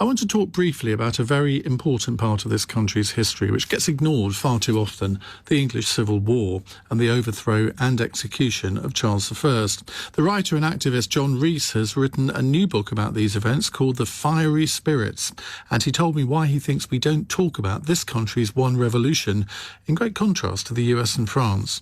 I want to talk briefly about a very important part of this country's history, which gets ignored far too often, the English Civil War and the overthrow and execution of Charles I. The writer and activist John Rees has written a new book about these events called The Fiery Spirits, and he told me why he thinks we don't talk about this country's one revolution, in great contrast to the US and France.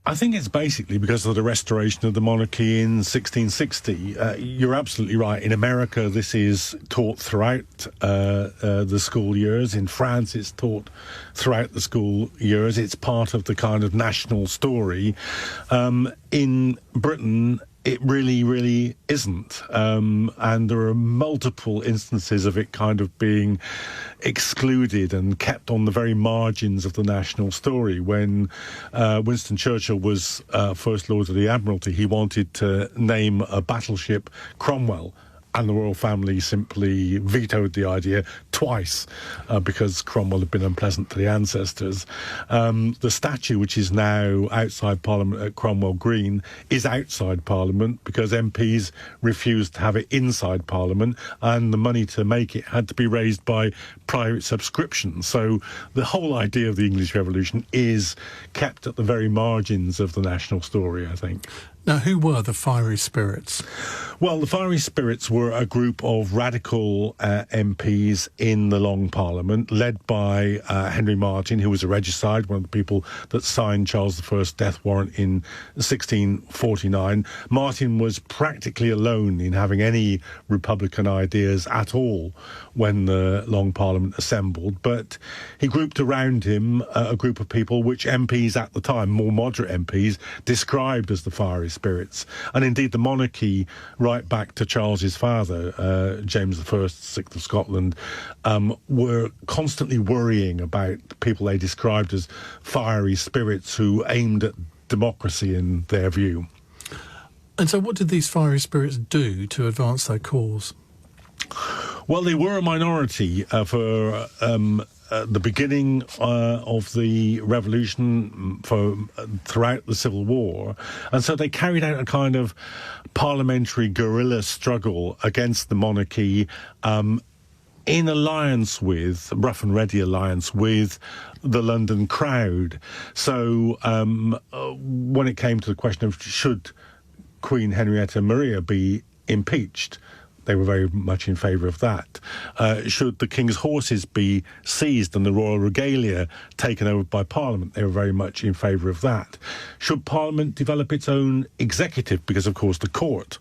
I think it's basically because of the restoration of the monarchy in 1660. You're absolutely right. In America, this is taught throughout the school years. In France, it's taught throughout the school years. It's part of the kind of national story. In Britain, it really isn't. And there are multiple instances of it kind of being excluded and kept on the very margins of the national story. When Winston Churchill was First Lord of the Admiralty, he wanted to name a battleship Cromwell, and the royal family simply vetoed the idea twice because Cromwell had been unpleasant to the ancestors. The statue, which is now outside Parliament at Cromwell Green, is outside Parliament because MPs refused to have it inside Parliament, and the money to make it had to be raised by private subscription. So the whole idea of the English Revolution is kept at the very margins of the national story, I think. Now, who were the Fiery Spirits? Well, the Fiery Spirits were a group of radical MPs in the Long Parliament, led by Henry Martyn, who was a regicide, one of the people that signed Charles I's death warrant in 1649. Martyn was practically alone in having any Republican ideas at all when the Long Parliament assembled, but he grouped around him a group of people which MPs at the time, more moderate MPs, described as the Fiery Spirits. And indeed the monarchy, right back to Charles's father, James I, 6th of Scotland, were constantly worrying about people they described as fiery spirits who aimed at democracy in their view. And so what did these Fiery Spirits do to advance their cause? Well, they were a minority for the beginning of the revolution, throughout the Civil War, and so they carried out a kind of parliamentary guerrilla struggle against the monarchy in alliance with, rough and ready alliance with, the London crowd. So when it came to the question of should Queen Henrietta Maria be impeached, they were very much in favour of that. Should the King's horses be seized and the royal regalia taken over by Parliament, they were very much in favour of that. Should Parliament develop its own executive, because of course the court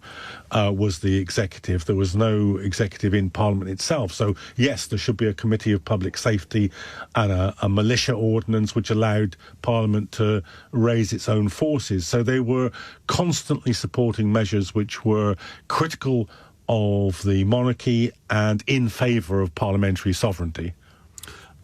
was the executive, there was no executive in Parliament itself. So yes, there should be a committee of public safety and a militia ordinance which allowed Parliament to raise its own forces. So they were constantly supporting measures which were critical of the monarchy and in favour of parliamentary sovereignty.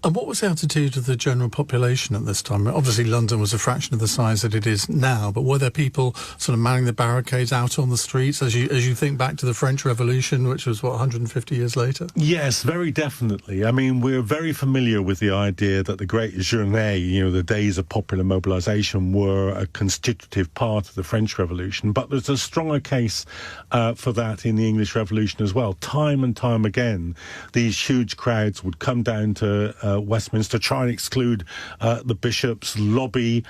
And what was the attitude of the general population at this time? Obviously, London was a fraction of the size that it is now, but were there people sort of manning the barricades out on the streets as you think back to the French Revolution, which was, 150 years later? Yes, very definitely. I mean, we're very familiar with the idea that the Great Journée, the days of popular mobilisation, were a constitutive part of the French Revolution, but there's a stronger case for that in the English Revolution as well. Time and time again, these huge crowds would come down to Westminster, try and exclude the bishops, lobby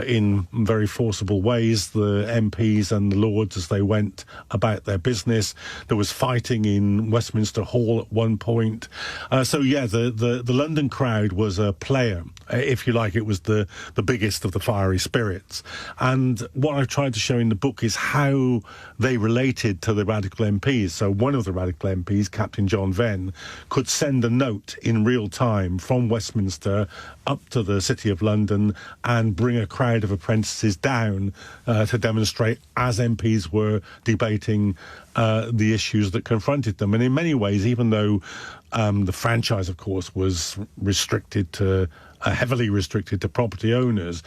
in very forcible ways the MPs and the lords as they went about their business. There was fighting in Westminster Hall at one point. The London crowd was a player, if you like. It was the biggest of the Fiery Spirits. And what I've tried to show in the book is how they related to the radical MPs. So one of the radical MPs, Captain John Venn, could send a note in real time from Westminster up to the City of London and bring a crowd of apprentices down to demonstrate as MPs were debating the issues that confronted them. And in many ways, even though the franchise, of course, was heavily restricted to property owners,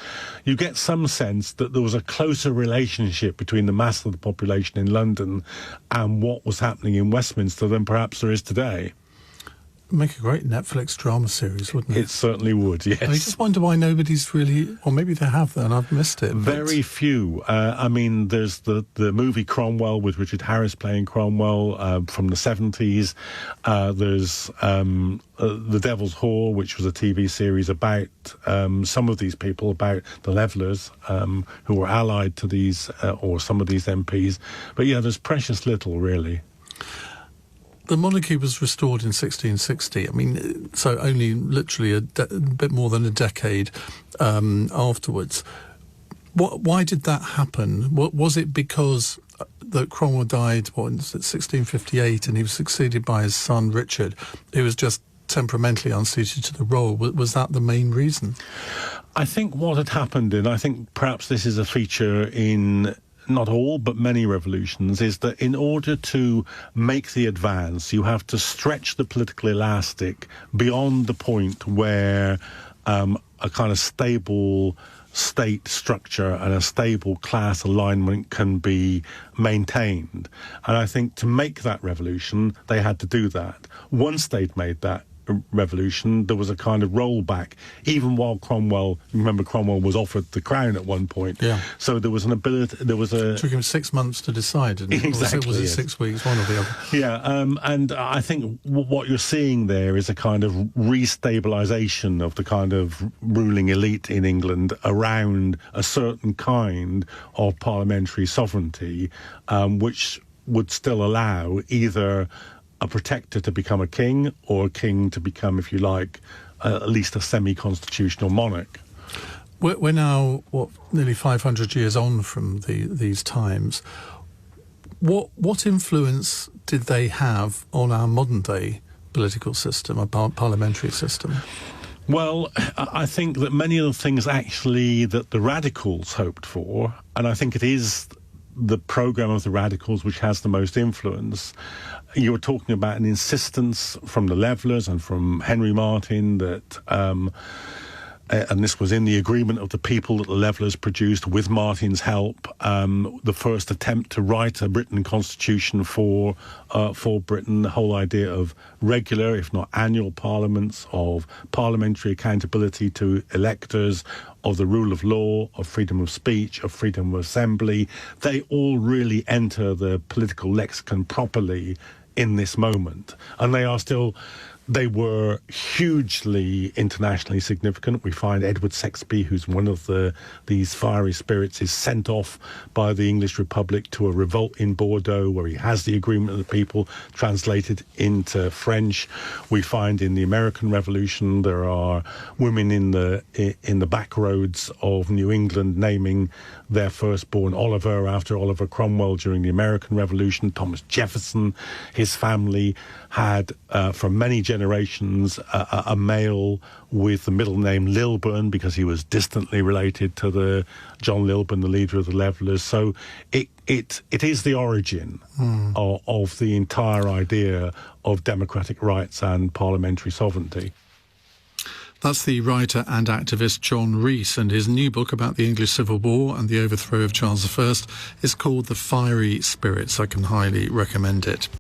you get some sense that there was a closer relationship between the mass of the population in London and what was happening in Westminster than perhaps there is today. make a great Netflix drama series, wouldn't it? It certainly would, yes. I just wonder why nobody's really, or maybe they have and I've missed it. Very few. I mean, there's the movie Cromwell with Richard Harris playing Cromwell from the 70s. There's The Devil's Whore, which was a TV series about some of these people, about the Levellers who were allied to these, or some of these MPs. But yeah, there's precious little, really. The monarchy was restored in 1660. I mean, so only literally a bit more than a decade afterwards. Why did that happen? Was it because that Cromwell died, in 1658, and he was succeeded by his son Richard, who was just temperamentally unsuited to the role? Was that the main reason? I think what had happened, and I think perhaps this is a feature in not all, but many revolutions, is that in order to make the advance, you have to stretch the political elastic beyond the point where a kind of stable state structure and a stable class alignment can be maintained. And I think to make that revolution, they had to do that. Once they'd made that revolution, there was a kind of rollback, even while Cromwell, remember Cromwell was offered the crown at one point. Yeah. So there was an ability, It took him 6 months to decide, didn't it? Exactly. Or was it 6 weeks, one or the other? Yeah, and I think what you're seeing there is a kind of restabilisation of the kind of ruling elite in England around a certain kind of parliamentary sovereignty, which would still allow either a protector to become a king, or a king to become, if you like, at least a semi-constitutional monarch. We're now, nearly 500 years on from these times. What influence did they have on our modern-day political system, our parliamentary system? Well, I think that many of the things actually that the radicals hoped for, and I think it is the programme of the radicals which has the most influence. You were talking about an insistence from the Levellers and from Henry Martyn that, and this was in the agreement of the people that the Levellers produced with Martyn's help, the first attempt to write a written constitution for Britain, the whole idea of regular, if not annual parliaments, of parliamentary accountability to electors, of the rule of law, of freedom of speech, of freedom of assembly. They all really enter the political lexicon properly in this moment. And they were hugely internationally significant. We find Edward Sexby, who's one of these fiery spirits, is sent off by the English Republic to a revolt in Bordeaux, where he has the agreement of the people translated into French. We find in the American Revolution there are women in the back roads of New England naming their firstborn Oliver after Oliver Cromwell during the American Revolution. Thomas Jefferson, his family had for many generations a male with the middle name Lilburn, because he was distantly related to the John Lilburn, the leader of the Levellers. So it is the origin of the entire idea of democratic rights and parliamentary sovereignty. That's the writer and activist John Rees, and his new book about the English Civil War and the overthrow of Charles I is called The Fiery Spirits. I can highly recommend it.